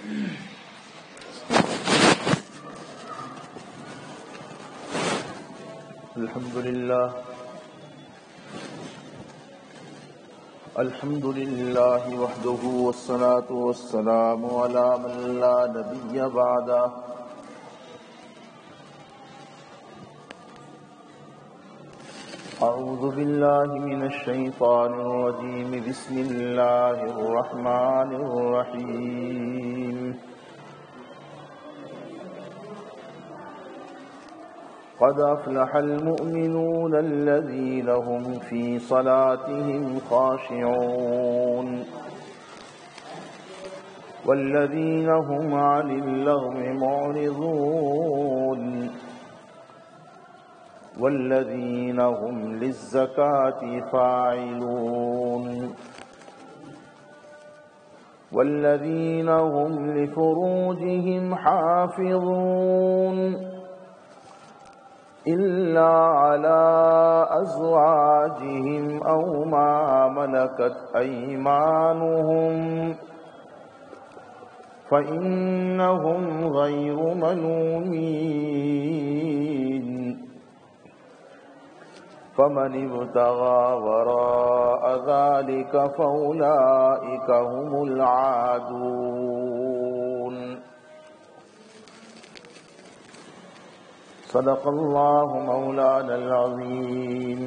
الحمد لله وحده والصلاة والسلام على من لا نبي بعده أعوذ بالله من الشيطان الرجيم بسم الله الرحمن الرحيم قد أفلح المؤمنون الذين هم في صلاتهم خاشعون والذين هم عن اللغو معرضون والذين هم للزكاة فاعلون والذين هم لفروجهم حافظون إلا على أزواجهم أو ما ملكت أيمانهم فإنهم غير ملومين فمن ابتغى وراء ذلك فأولئك هم العادون صدق الله مولانا العظيم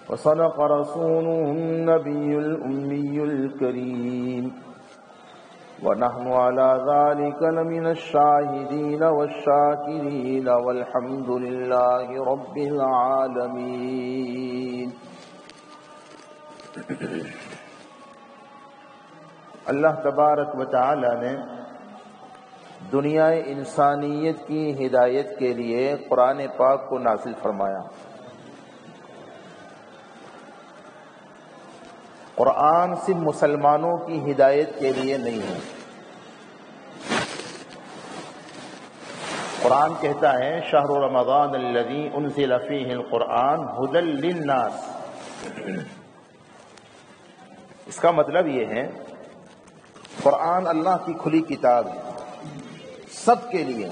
وصدق رسوله النبي الأمي الكريم ونحن على ذلك لمن الشاهدين والشاكرين والحمد لله رب العالمين. اللہ تبارک و تعالی نے دنیا انسانیت کی ہدایت کے لیے قرآن پاک کو نازل فرمایا. قرآن صرف مسلمانوں کی ہدایت کے لیے نہیں ہے. قرآن کہتا ہے شہر رمضان الذی انزل فیہ القرآن ھدی للناس. اس کا مطلب یہ ہے قرآن اللہ کی کھلی کتاب ہے سب کے لیے.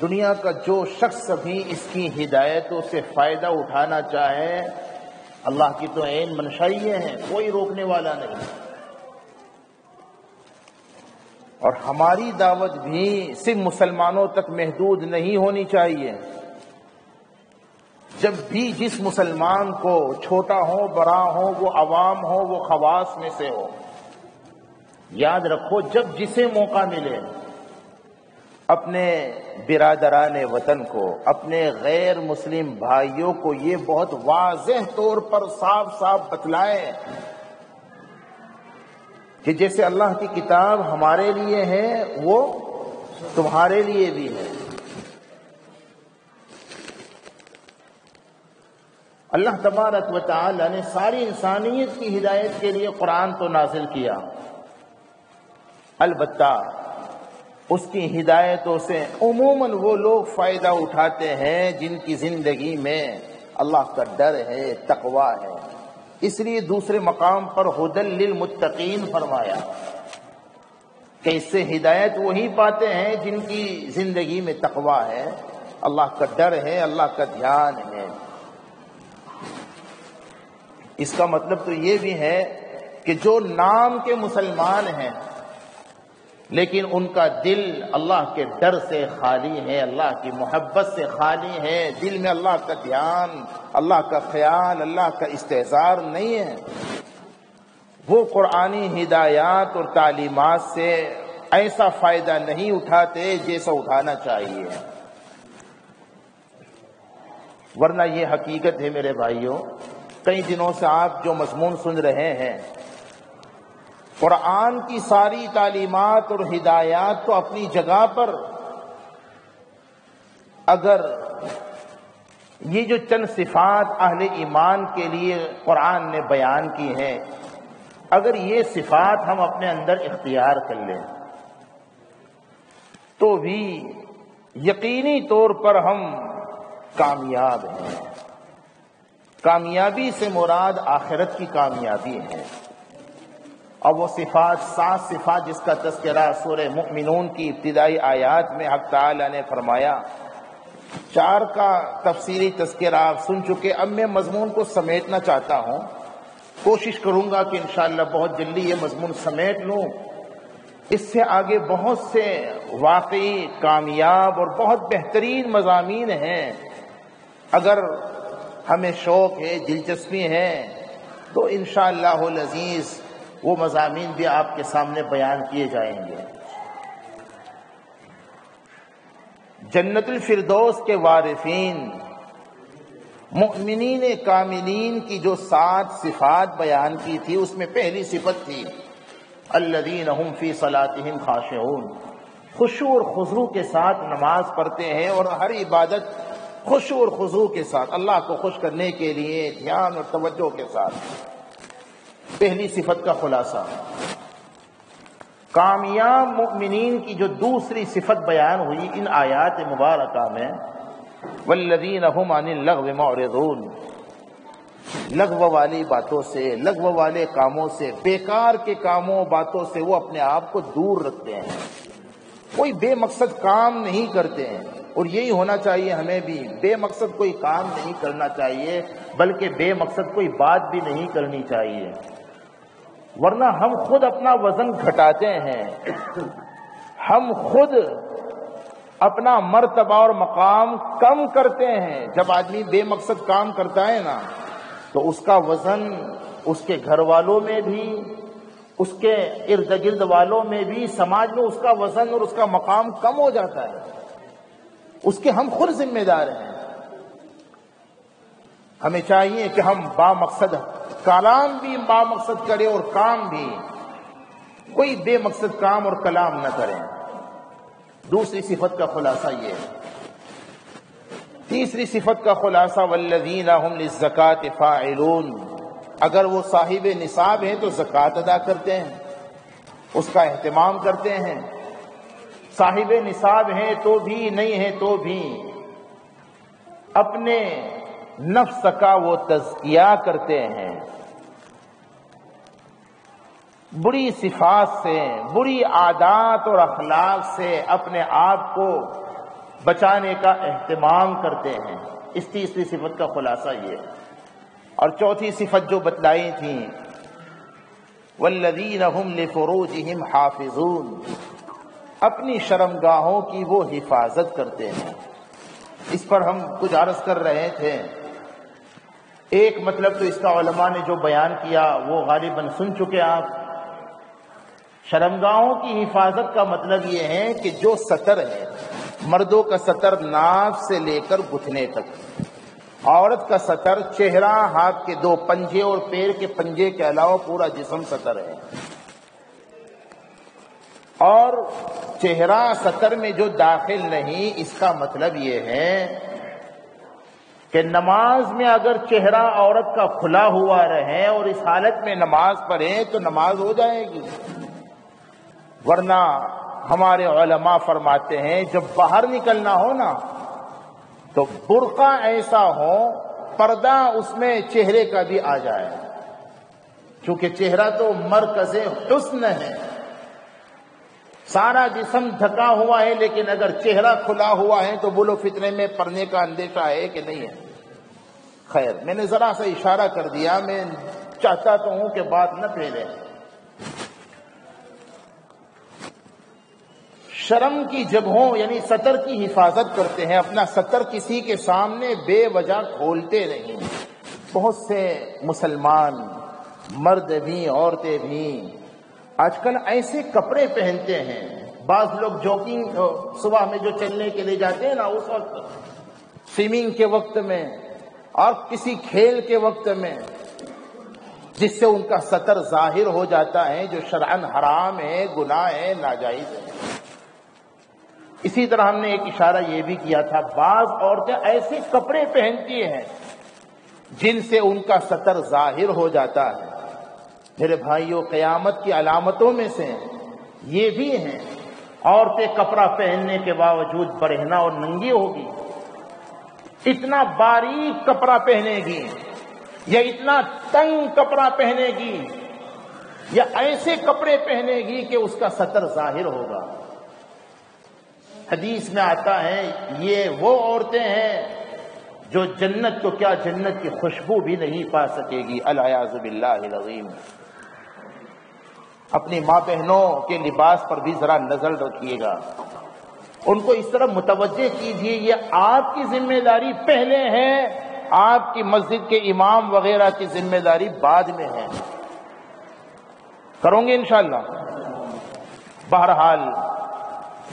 دنیا کا جو شخص بھی اس کی ہدایتوں سے فائدہ اٹھانا چاہے اللہ کی تو عین منشا یہ ہے, کوئی روکنے والا نہیں. اور ہماری دعوت بھی صرف مسلمانوں تک محدود نہیں ہونی چاہیے. جب بھی جس مسلمان کو چھوٹا ہو بڑا ہو, وہ عوام ہو وہ خواص میں سے ہو, یاد رکھو جب جسے موقع ملے اپنے برادران وطن کو, اپنے غیر مسلم بھائیوں کو یہ بہت واضح طور پر صاف صاف بتلائیں کہ جیسے اللہ کی کتاب ہمارے لیے ہے وہ تمہارے لیے بھی ہے. اللہ تبارک و تعالی نے ساری انسانیت کی ہدایت کے لیے قرآن تو نازل کیا, البتہ اس کی ہدایتوں سے عموماً وہ لوگ فائدہ اٹھاتے ہیں جن کی زندگی میں اللہ کا ڈر ہے, تقویٰ ہے. اس لیے دوسرے مقام پر ھدی للمتقین فرمایا کہ اس سے ہدایت وہی پاتے ہیں جن کی زندگی میں تقویٰ ہے, اللہ کا ڈر ہے, اللہ کا دھیان ہے. اس کا مطلب تو یہ بھی ہے کہ جو نام کے مسلمان ہیں لیکن ان کا دل اللہ کے ڈر سے خالی ہے, اللہ کی محبت سے خالی ہے, دل میں اللہ کا دھیان, اللہ کا خیال, اللہ کا استحضار نہیں ہے, وہ قرآنی ہدایات اور تعلیمات سے ایسا فائدہ نہیں اٹھاتے جیسا اٹھانا چاہیے. ورنہ یہ حقیقت ہے میرے بھائیوں, کئی دنوں سے آپ جو مضمون سن رہے ہیں, قرآن کی ساری تعلیمات اور ہدایات تو اپنی جگہ پر, اگر یہ جو چند صفات اہل ایمان کے لیے قرآن نے بیان کی ہیں, اگر یہ صفات ہم اپنے اندر اختیار کر لیں تو بھی یقینی طور پر ہم کامیاب ہیں. کامیابی سے مراد آخرت کی کامیابی ہے. اور وہ صفات 7 صفات جس کا تذکرہ سورہ مؤمنون کی ابتدائی آیات میں حق تعالی نے فرمایا، 4 کا تفصیلی تذکرہ آپ سن چکے۔ اب میں مضمون کو سمیٹنا چاہتا ہوں، کوشش کروں گا کہ انشاءاللہ بہت جلدی یہ مضمون سمیٹ لوں۔ اس سے آگے بہت سے واقعی کامیاب اور بہت بہترین مضامین ہیں، اگر ہمیں شوق ہے، دلچسپی ہے تو انشاءاللہ العزیز وہ مضامین بھی آپ کے سامنے بیان کیے جائیں گے۔ جنت الفردوس کے وارثین مؤمنین کاملین کی جو 7 صفات بیان کی تھی، اس میں پہلی صفت تھی الذین هم فی صلاتهم خاشعون، خشوع اور خضوع کے ساتھ نماز پڑھتے ہیں اور ہر عبادت خشوع اور خضوع کے ساتھ اللہ کو خوش کرنے کے لیے دھیان اور توجہ کے ساتھ۔ پہلی صفت کا خلاصہ۔ کامیاب مؤمنین کی جو دوسری صفت بیان ہوئی ان آیات مبارکہ میں، والذین هم عن اللغو معرضون، لغو والی باتوں سے، لغو والے کاموں سے، بیکار کے کاموں باتوں سے وہ اپنے آپ کو دور رکھتے ہیں، کوئی بے مقصد کام نہیں کرتے ہیں۔ اور یہی ہونا چاہیے ہمیں بھی، بے مقصد کوئی کام نہیں کرنا چاہیے، بلکہ بے مقصد کوئی بات بھی نہیں کرنی چاہیے، ورنہ ہم خود اپنا وزن گھٹاتے ہیں، ہم خود اپنا مرتبہ اور مقام کم کرتے ہیں۔ جب آدمی بے مقصد کام کرتا ہے نا تو اس کا وزن اس کے گھر والوں میں بھی، اس کے ارد گرد والوں میں بھی، سماج میں اس کا وزن اور اس کا مقام کم ہو جاتا ہے، اس کے ہم خود ذمہ دار ہیں۔ ہمیں چاہیے کہ ہم با مقصد کلام بھی با مقصد کریں اور کام بھی، کوئی بے مقصد کام اور کلام نہ کریں۔ دوسری صفت کا خلاصہ یہ ہے۔ تیسری صفت کا خلاصہ والذین هم للزکاة فاعلون، اگر وہ صاحب نصاب ہیں تو زکوٰۃ ادا کرتے ہیں، اس کا اہتمام کرتے ہیں، صاحب نصاب ہیں تو بھی، نہیں ہیں تو بھی اپنے نفس کا وہ تزکیہ کرتے ہیں، بری صفات سے، بری عادات اور اخلاق سے اپنے آپ کو بچانے کا اہتمام کرتے ہیں۔ اس تیسری صفت کا خلاصہ یہ ہے۔ اور چوتھی صفت جو بتلائی تھی والذین هم لفروجهم حافظون، اپنی شرمگاہوں کی وہ حفاظت کرتے ہیں۔ اس پر ہم کچھ عرض کر رہے تھے، ایک مطلب تو اس کا علماء نے جو بیان کیا وہ غالباً سن چکے آپ۔ شرمگاہوں کی حفاظت کا مطلب یہ ہے کہ جو ستر ہے، مردوں کا ستر ناف سے لے کر گھٹنے تک، عورت کا ستر چہرہ، ہاتھ کے 2 پنجے اور پیر کے پنجے کے علاوہ پورا جسم ستر ہے، اور چہرہ ستر میں جو داخل نہیں، اس کا مطلب یہ ہے کہ نماز میں اگر چہرہ عورت کا کھلا ہوا رہے اور اس حالت میں نماز پڑھے تو نماز ہو جائے گی، ورنہ ہمارے علماء فرماتے ہیں جب باہر نکلنا ہو نا تو برقع ایسا ہو پردہ اس میں چہرے کا بھی آ جائے، چونکہ چہرہ تو مرکز حسن ہے، سارا جسم ڈھکا ہوا ہے، لیکن اگر چہرہ کھلا ہوا ہے تو بولو فتنے میں پڑنے کا اندیشہ ہے کہ نہیں ہے؟ خیر، میں نے ذرا سا اشارہ کر دیا، میں چاہتا تو ہوں کہ بات نہ پھیلے۔ شرم کی جگہوں یعنی ستر کی حفاظت کرتے ہیں، اپنا ستر کسی کے سامنے بے وجہ کھولتے نہیں۔ بہت سے مسلمان مرد بھی عورتیں بھی آج کل ایسے کپڑے پہنتے ہیں، بعض لوگ جاگنگ صبح میں جو چلنے کے لیے جاتے ہیں نا، اس وقت سوئمنگ کے وقت میں اور کسی کھیل کے وقت میں، جس سے ان کا ستر ظاہر ہو جاتا ہے، جو شرعاً حرام ہے، گناہ ہے، ناجائز ہے۔ اسی طرح ہم نے ایک اشارہ یہ بھی کیا تھا، بعض عورتیں ایسے کپڑے پہنتی ہیں جن سے ان کا ستر ظاہر ہو جاتا ہے۔ میرے بھائیوں، قیامت کی علامتوں میں سے یہ بھی ہیں، عورتیں کپڑا پہننے کے باوجود برہنہ اور ننگی ہوگی، اتنا باریک کپڑا پہنے گی یا اتنا تنگ کپڑا پہنے گی یا ایسے کپڑے پہنے گی کہ اس کا سطر ظاہر ہوگا۔ حدیث میں آتا ہے یہ وہ عورتیں ہیں جو جنت تو کیا جنت کی خوشبو بھی نہیں پا سکے گی، العیاذ باللہ العظیم۔ اپنی ماں بہنوں کے لباس پر بھی ذرا نظر رکھیے گا، ان کو اس طرح متوجہ کیجیے، یہ آپ کی ذمہ داری پہلے ہے، آپ کی مسجد کے امام وغیرہ کی ذمہ داری بعد میں ہے۔ کروں گے انشاءاللہ۔ بہرحال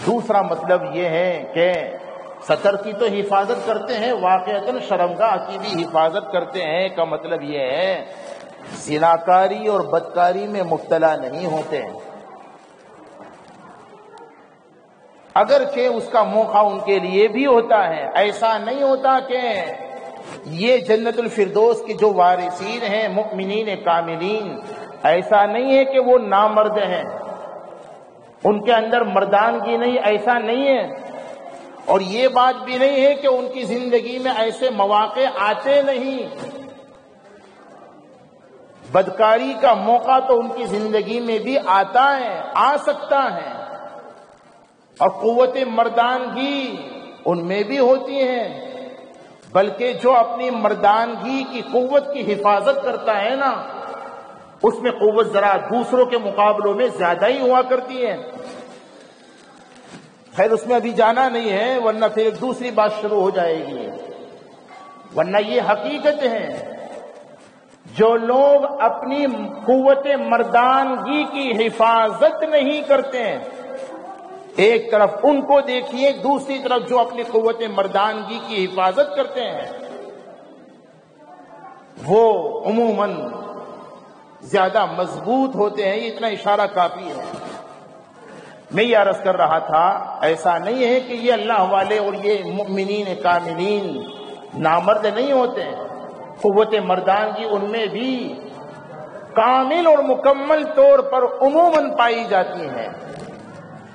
دوسرا مطلب یہ ہے کہ سطر کی تو حفاظت کرتے ہیں، واقعتاً شرمگاہ کی بھی حفاظت کرتے ہیں، کا مطلب یہ ہے زناکاری اور بدکاری میں مبتلا نہیں ہوتے ہیں، اگرچہ اس کا موقع ان کے لیے بھی ہوتا ہے۔ ایسا نہیں ہوتا کہ یہ جنت الفردوس کے جو وارثین ہیں مؤمنین کاملین، ایسا نہیں ہے کہ وہ نامرد ہیں، ان کے اندر مردانگی نہیں، ایسا نہیں ہے۔ اور یہ بات بھی نہیں ہے کہ ان کی زندگی میں ایسے مواقع آتے نہیں، بدکاری کا موقع تو ان کی زندگی میں بھی آتا ہے، آ سکتا ہے، اور قوت مردانگی ان میں بھی ہوتی ہے، بلکہ جو اپنی مردانگی کی قوت کی حفاظت کرتا ہے نا، اس میں قوت ذرا دوسروں کے مقابلوں میں زیادہ ہی ہوا کرتی ہے۔ خیر اس میں ابھی جانا نہیں ہے، ورنہ پھر ایک دوسری بات شروع ہو جائے گی، ورنہ یہ حقیقت ہے جو لوگ اپنی قوت مردانگی کی حفاظت نہیں کرتے ہیں، ایک طرف ان کو دیکھیے، دوسری طرف جو اپنی قوت مردانگی کی حفاظت کرتے ہیں وہ عموماً زیادہ مضبوط ہوتے ہیں۔ یہ اتنا اشارہ کافی ہے۔ میں یہ عرض کر رہا تھا ایسا نہیں ہے کہ یہ اللہ والے اور یہ مؤمنین کاملین نامرد نہیں ہوتے ہیں، قوت مردانگی ان میں بھی کامل اور مکمل طور پر عموماً پائی جاتی ہیں،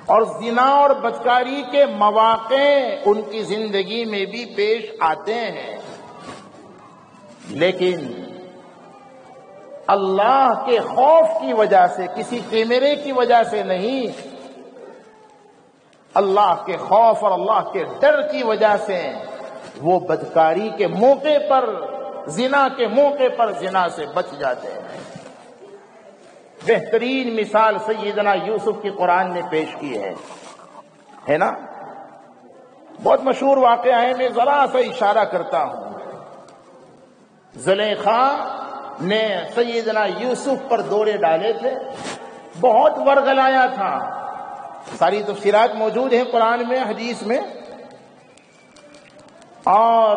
اور زنا اور بدکاری کے مواقع ان کی زندگی میں بھی پیش آتے ہیں، لیکن اللہ کے خوف کی وجہ سے، کسی کیمرے کی وجہ سے نہیں، اللہ کے خوف اور اللہ کے ڈر کی وجہ سے وہ بدکاری کے موقع پر، زنا کے موقع پر زنا سے بچ جاتے ہیں۔ بہترین مثال سیدنا یوسف کی قرآن نے پیش کی ہے نا؟ بہت مشہور واقعہ ہے، میں ذرا سا اشارہ کرتا ہوں۔ زلیخا نے سیدنا یوسف پر دورے ڈالے تھے، بہت ورغلایا تھا، ساری تفسیرات موجود ہیں قرآن میں، حدیث میں، اور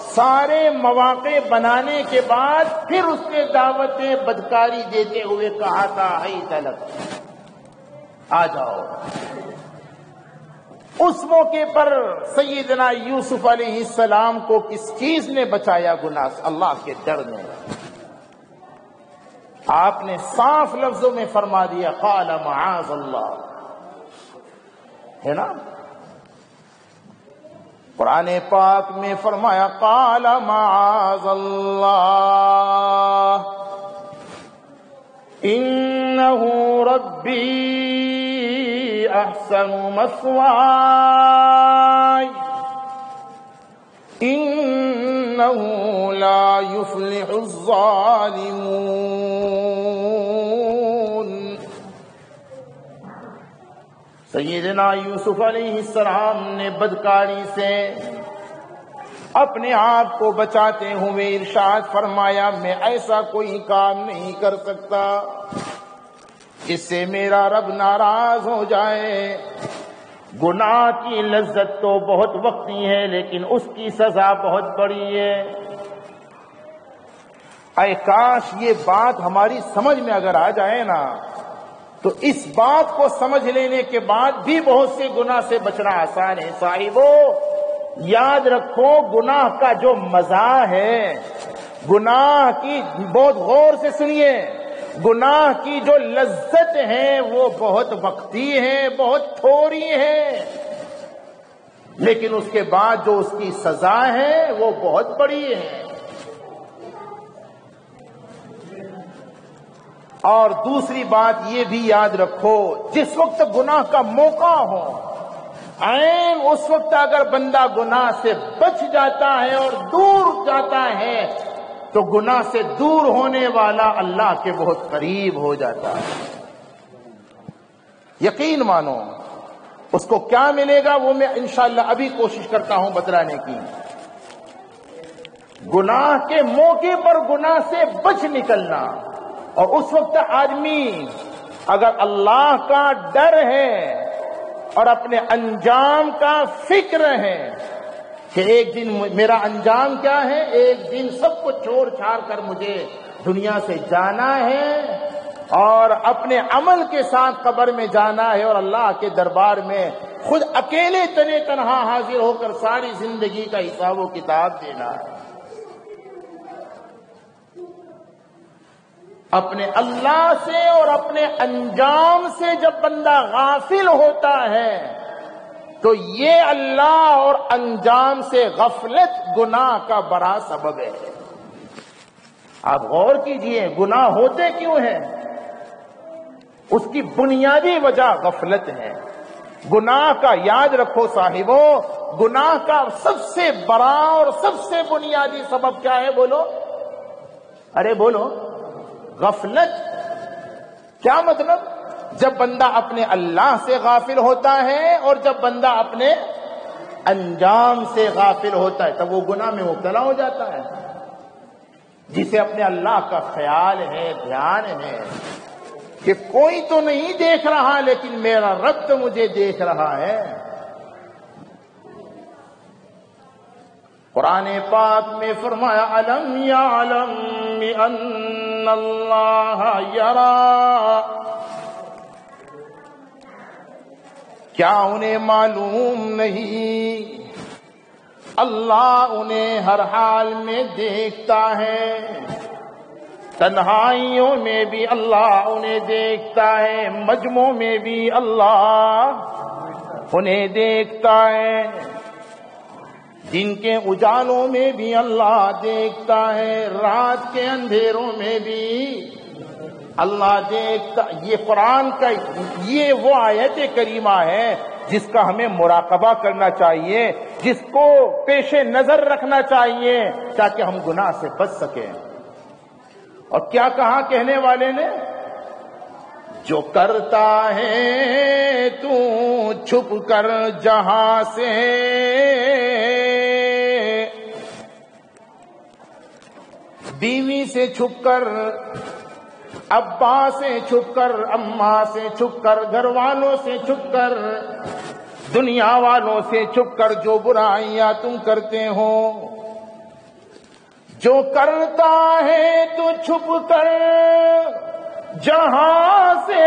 سارے مواقع بنانے کے بعد پھر اس کے دعوت بدکاری دیتے ہوئے کہا تھا ہی تلک آ جاؤ۔ اس موقع پر سیدنا یوسف علیہ السلام کو کس چیز نے بچایا گناہ سے؟ اللہ کے ڈر نے۔ آپ نے صاف لفظوں میں فرما دیا قال معاذ اللہ، ہے نا؟ قرآن پاک میں فرمایا قال معاذ اللہ انہ ربی احسن مثواي انہ لا یفلح الظالمون۔ سیدنا یوسف علیہ السلام نے بدکاری سے اپنے آپ کو بچاتے ہوئے ارشاد فرمایا میں ایسا کوئی کام نہیں کر سکتا جس سے میرا رب ناراض ہو جائے۔ گناہ کی لذت تو بہت وقتی ہے لیکن اس کی سزا بہت بڑی ہے۔ اے کاش یہ بات ہماری سمجھ میں اگر آ جائے نا تو اس بات کو سمجھ لینے کے بعد بھی بہت سے گناہ سے بچنا آسان ہے۔ صاحبو یاد رکھو گناہ کا جو مزہ ہے، گناہ کی بہت غور سے سنیے، گناہ کی جو لذت ہے وہ بہت وقتی ہے، بہت تھوڑی ہے، لیکن اس کے بعد جو اس کی سزا ہے وہ بہت بڑی ہے۔ اور دوسری بات یہ بھی یاد رکھو، جس وقت گناہ کا موقع ہو، عین اس وقت اگر بندہ گناہ سے بچ جاتا ہے اور دور جاتا ہے تو گناہ سے دور ہونے والا اللہ کے بہت قریب ہو جاتا ہے۔ یقین مانو، اس کو کیا ملے گا وہ میں انشاءاللہ ابھی کوشش کرتا ہوں بتلانے کی۔ گناہ کے موقع پر گناہ سے بچ نکلنا، اور اس وقت آدمی اگر اللہ کا ڈر ہے اور اپنے انجام کا فکر ہے کہ ایک دن میرا انجام کیا ہے، ایک دن سب کو چھوڑ چھاڑ کر مجھے دنیا سے جانا ہے اور اپنے عمل کے ساتھ قبر میں جانا ہے اور اللہ کے دربار میں خود اکیلے تنے تنہا حاضر ہو کر ساری زندگی کا حساب و کتاب دینا ہے، اپنے اللہ سے اور اپنے انجام سے جب بندہ غافل ہوتا ہے تو یہ اللہ اور انجام سے غفلت گناہ کا بڑا سبب ہے۔ آپ غور کیجئے گناہ ہوتے کیوں ہیں؟ اس کی بنیادی وجہ غفلت ہے۔ گناہ کا یاد رکھو صاحبوں، گناہ کا سب سے بڑا اور سب سے بنیادی سبب کیا ہے؟ بولو، ارے بولو، غفلت۔ کیا مطلب؟ جب بندہ اپنے اللہ سے غافل ہوتا ہے اور جب بندہ اپنے انجام سے غافل ہوتا ہے تب وہ گناہ میں مبتلا ہو جاتا ہے۔ جسے اپنے اللہ کا خیال ہے، دھیان ہے کہ کوئی تو نہیں دیکھ رہا لیکن میرا رب تو مجھے دیکھ رہا ہے۔ قرآن پاک میں فرمایا الم یعلم بان اللہ یرا، کیا انہیں معلوم نہیں اللہ انہیں ہر حال میں دیکھتا ہے، تنہائیوں میں بھی اللہ انہیں دیکھتا ہے، مجمع میں بھی اللہ انہیں دیکھتا ہے، دن کے اجالوں میں بھی اللہ دیکھتا ہے، رات کے اندھیروں میں بھی اللہ دیکھتا۔ یہ قرآن کا یہ وہ آیت کریمہ ہے جس کا ہمیں مراقبہ کرنا چاہیے، جس کو پیش نظر رکھنا چاہیے تاکہ ہم گناہ سے بچ سکیں۔ اور کیا کہا کہنے والے نے؟ جو کرتا ہے تو چھپ کر جہاں سے، بیوی سے چھپ کر، ابا سے چھپ کر، اماں سے چھپ کر، گھر والوں سے چھپ کر، دنیا والوں سے چھپ کر جو برائیاں تم کرتے ہو، جو کرتا ہے تو چھپ کر جہاں سے،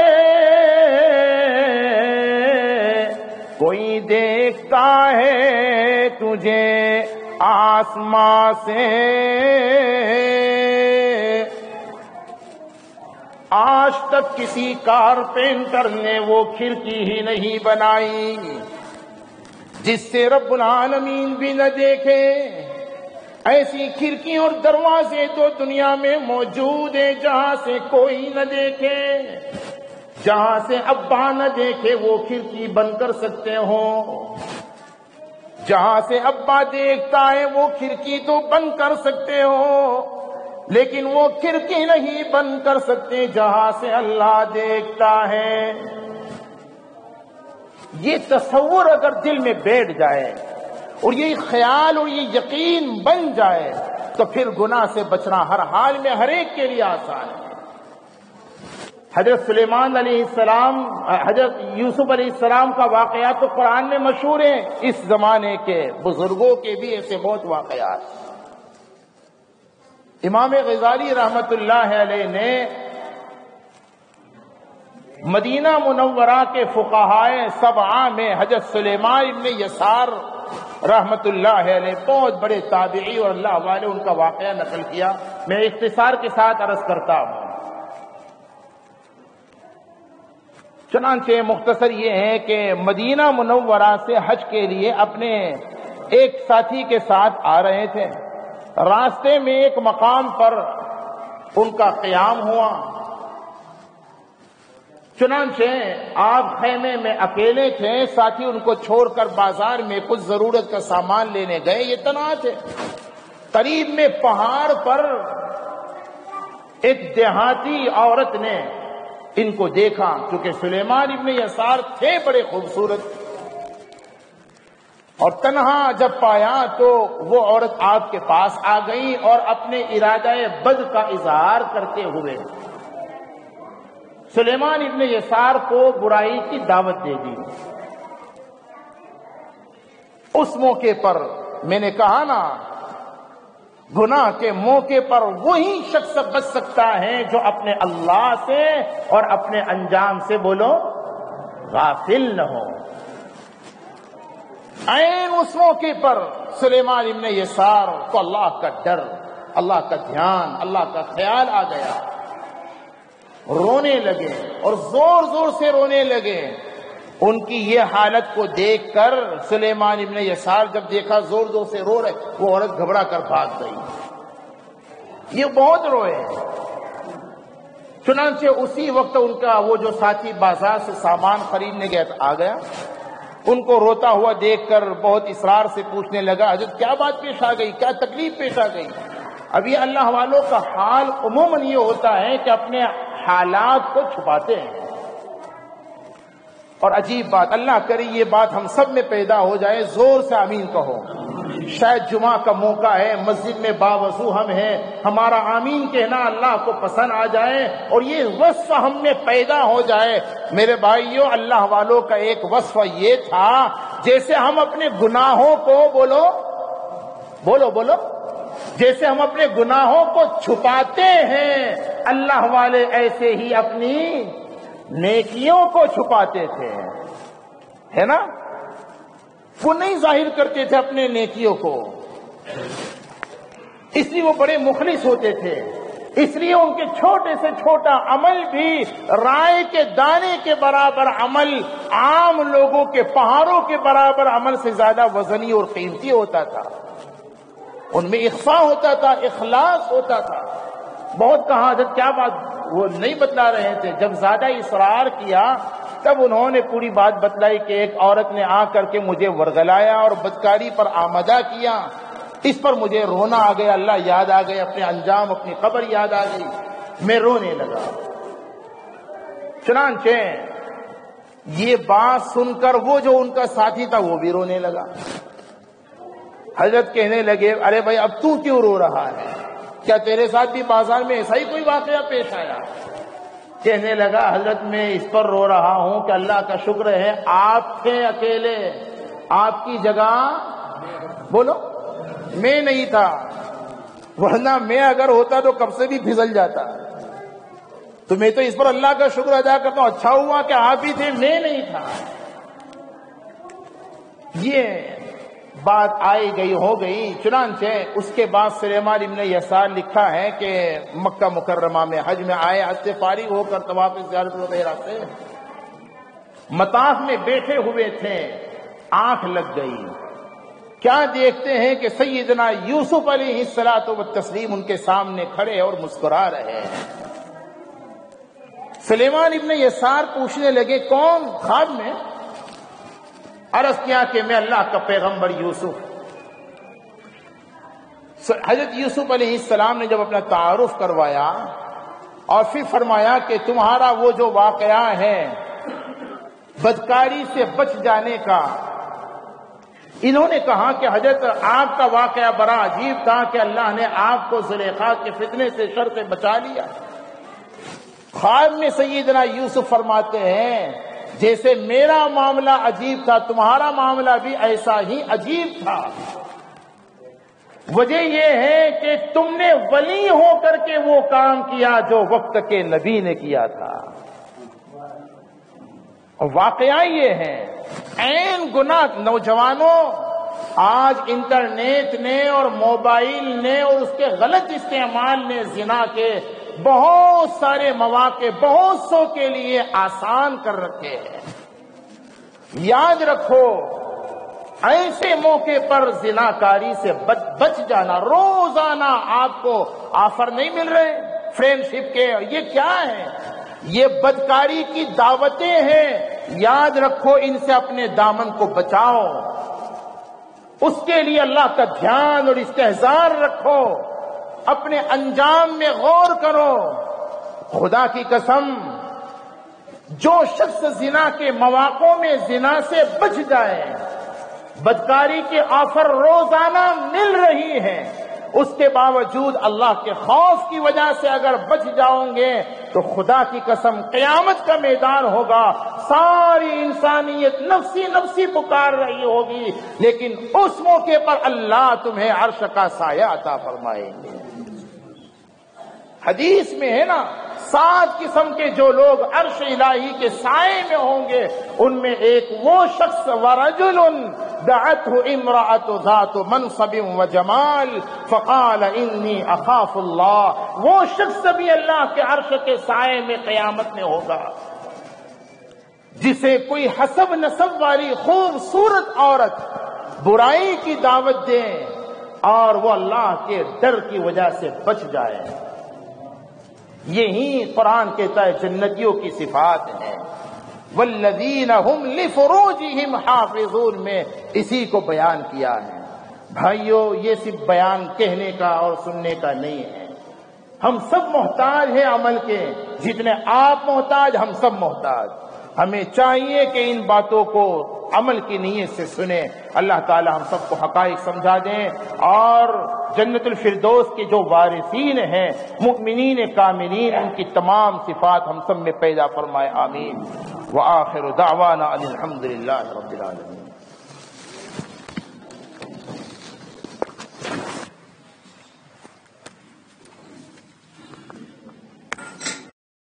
کوئی دیکھتا ہے تجھے آسمان سے، آج تک کسی کارپینٹر نے وہ کھڑکی ہی نہیں بنائی جس سے رب العالمین بھی نہ دیکھے۔ ایسی کھڑکی اور دروازے تو دنیا میں موجود ہیں جہاں سے کوئی نہ دیکھے، جہاں سے ابا نہ دیکھے وہ کھڑکی بند کر سکتے ہو، جہاں سے ابا دیکھتا ہے وہ کھڑکی تو بند کر سکتے ہو، لیکن وہ کھڑکی نہیں بند کر سکتے جہاں سے اللہ دیکھتا ہے۔ یہ تصور اگر دل میں بیٹھ جائے اور یہ خیال اور یہ یقین بن جائے تو پھر گناہ سے بچنا ہر حال میں ہر ایک کے لیے آسان ہے۔ حضرت سلیمان علیہ السلام، حضرت یوسف علیہ السلام کا واقعات تو قرآن میں مشہور ہیں، اس زمانے کے بزرگوں کے بھی ایسے بہت واقعات۔ امام غزالی رحمت اللہ علیہ نے مدینہ منورہ کے فقہائے سبعہ میں حضرت سلیمان ابن یسار رحمت اللہ علیہ، بہت بڑے تابعی اور اللہ والے، ان کا واقعہ نقل کیا۔ میں اختصار کے ساتھ عرض کرتا ہوں۔ چنانچہ مختصر یہ ہے کہ مدینہ منورہ سے حج کے لیے اپنے ایک ساتھی کے ساتھ آ رہے تھے، راستے میں ایک مقام پر ان کا قیام ہوا چنانچہ آپ خیمے میں اکیلے تھے، ساتھی ان کو چھوڑ کر بازار میں کچھ ضرورت کا سامان لینے گئے، یہ تنہا تھے۔ قریب میں پہاڑ پر ایک دیہاتی عورت نے ان کو دیکھا، کیونکہ سلیمان ابن یسار تھے بڑے خوبصورت، اور تنہا جب پایا تو وہ عورت آپ کے پاس آ گئی اور اپنے ارادہ بد کا اظہار کرتے ہوئے سلیمان ابن یسار کو برائی کی دعوت دے دی۔ اس موقع پر میں نے کہا نا، گناہ کے موقع پر وہی شخص بچ سکتا ہے جو اپنے اللہ سے اور اپنے انجام سے بولو غافل نہ ہو۔ عین اس موقع پر سلیمان ابن یسار کو اللہ کا ڈر، اللہ کا دھیان، اللہ کا خیال آ گیا، رونے لگے اور زور زور سے رونے لگے۔ ان کی یہ حالت کو دیکھ کر سلیمان ابن یسار جب دیکھا زور زور سے رو رہے، وہ عورت گھبرا کر بھاگ گئی، یہ بہت روئے۔ چنانچہ اسی وقت ان کا وہ جو ساتھی بازار سے سامان خریدنے گیا آ گیا، ان کو روتا ہوا دیکھ کر بہت اصرار سے پوچھنے لگا، حضرت کیا بات پیش آ گئی، کیا تکلیف پیش آ گئی؟ اب یہ اللہ والوں کا حال عموماً یہ ہوتا ہے کہ اپنے حالات کو چھپاتے ہیں، اور عجیب بات، اللہ کرے یہ بات ہم سب میں پیدا ہو جائے، زور سے آمین کہو۔ شاید جمعہ کا موقع ہے، مسجد میں باوضو ہم ہیں، ہمارا آمین کہنا اللہ کو پسند آ جائے اور یہ وصف ہم میں پیدا ہو جائے۔ میرے بھائیوں، اللہ والوں کا ایک وصف یہ تھا، جیسے ہم اپنے گناہوں کو بولو جیسے ہم اپنے گناہوں کو چھپاتے ہیں، اللہ والے ایسے ہی اپنی نیکیوں کو چھپاتے تھے، ہے نا؟ وہ نہیں ظاہر کرتے تھے اپنے نیکیوں کو، اس لیے وہ بڑے مخلص ہوتے تھے، اس لیے ان کے چھوٹے سے چھوٹا عمل بھی رائے کے دانے کے برابر عمل، عام لوگوں کے پہاڑوں کے برابر عمل سے زیادہ وزنی اور قیمتی ہوتا تھا۔ ان میں اخفاء ہوتا تھا، اخلاص ہوتا تھا۔ بہت کہا حضرت کیا بات، وہ نہیں بتلا رہے تھے۔ جب زیادہ اصرار کیا تب انہوں نے پوری بات بتلائی کہ ایک عورت نے آ کر کے مجھے ورگلایا اور بدکاری پر آمدہ کیا، اس پر مجھے رونا آ گیا، اللہ یاد آ گئے، اپنے انجام، اپنی قبر یاد آ گئی، میں رونے لگا۔ چنانچہ یہ بات سن کر وہ جو ان کا ساتھی تھا وہ بھی رونے لگا۔ حضرت کہنے لگے، ارے بھائی اب تو کیوں رو رہا ہے؟ کیا تیرے ساتھ بھی بازار میں ایسا ہی کوئی واقعہ پیش آیا؟ کہنے لگا، حضرت میں اس پر رو رہا ہوں کہ اللہ کا شکر ہے آپ تھے اکیلے، آپ کی جگہ بولو میں نہیں تھا، ورنہ میں اگر ہوتا تو کب سے بھی پھسل جاتا۔ تو میں تو اس پر اللہ کا شکر ادا کرتا ہوں، اچھا ہوا کہ آپ ہی تھے، میں نہیں تھا۔ یہ بات آئی گئی ہو گئی۔ چنانچہ اس کے بعد سلیمان ابن یسار لکھا ہے کہ مکہ مکرمہ میں حج میں آئے، حج سے فارغ ہو کر طواف زیارت وغیرہ سے مطاف میں بیٹھے ہوئے تھے، آنکھ لگ گئی، کیا دیکھتے ہیں کہ سیدنا یوسف علیہ الصلوۃ والتسلیم ان کے سامنے کھڑے اور مسکرا رہے ہیں۔ سلیمان ابن یسار پوچھنے لگے، کون؟ خواب میں؟ عرض کیا کہ میں اللہ کا پیغمبر یوسف۔ حضرت یوسف علیہ السلام نے جب اپنا تعارف کروایا اور پھر فرمایا کہ تمہارا وہ جو واقعہ ہے بدکاری سے بچ جانے کا، انہوں نے کہا کہ حضرت آپ کا واقعہ بڑا عجیب تھا کہ اللہ نے آپ کو زلیخا کے فتنے سے، شر سے بچا لیا۔ خواب میں سیدنا یوسف فرماتے ہیں، جیسے میرا معاملہ عجیب تھا تمہارا معاملہ بھی ایسا ہی عجیب تھا۔ وجہ یہ ہے کہ تم نے ولی ہو کر کے وہ کام کیا جو وقت کے نبی نے کیا تھا۔ واقعہ یہ ہے، عین گناہ۔ نوجوانوں، آج انٹرنیٹ نے اور موبائل نے اور اس کے غلط استعمال نے زنا کے بہت سارے مواقع بہت سو کے لیے آسان کر رکھے ہیں۔ یاد رکھو، ایسے موقع پر زناکاری سے بچ جانا۔ روزانہ آپ کو آفر نہیں مل رہے فرینڈ شپ کے، یہ کیا ہے؟ یہ بدکاری کی دعوتیں ہیں، یاد رکھو ان سے اپنے دامن کو بچاؤ، اس کے لیے اللہ کا دھیان اور استحضار رکھو، اپنے انجام میں غور کرو۔ خدا کی قسم، جو شخص زنا کے مواقع میں زنا سے بچ جائے، بدکاری کے آفر روزانہ مل رہی ہیں، اس کے باوجود اللہ کے خوف کی وجہ سے اگر بچ جاؤں گے تو خدا کی قسم قیامت کا میدان ہوگا، ساری انسانیت نفسی نفسی پکار رہی ہوگی، لیکن اس موقع پر اللہ تمہیں عرش کا سایہ عطا فرمائیں گے۔ حدیث میں ہے نا، 7 قسم کے جو لوگ عرش الہی کے سائے میں ہوں گے، ان میں ایک وہ شخص ورجل دعته امرأة ذات منصب وجمال فقال انی اخاف اللہ، وہ شخص بھی اللہ کے عرش کے سائے میں قیامت میں ہوگا جسے کوئی حسب نسب والی خوبصورت عورت برائی کی دعوت دے اور وہ اللہ کے ڈر کی وجہ سے بچ جائے۔ یہی قرآن کہتا ہے جنتیوں کی صفات ہیں، والذین هم لفروجہم حافظون میں اسی کو بیان کیا ہے۔ بھائیو، یہ صرف بیان کہنے کا اور سننے کا نہیں ہے، ہم سب محتاج ہیں عمل کے، جتنے آپ محتاج ہم سب محتاج۔ ہمیں چاہیے کہ ان باتوں کو عمل کی نیت سے سنیں۔ اللہ تعالی ہم سب کو حقائق سمجھا دیں اور جنت الفردوس کے جو وارثین ہیں مؤمنین کاملین، ان کی تمام صفات ہم سب میں پیدا فرمائے، آمین۔ وآخر دعوانا ان الحمد للہ رب العالمین۔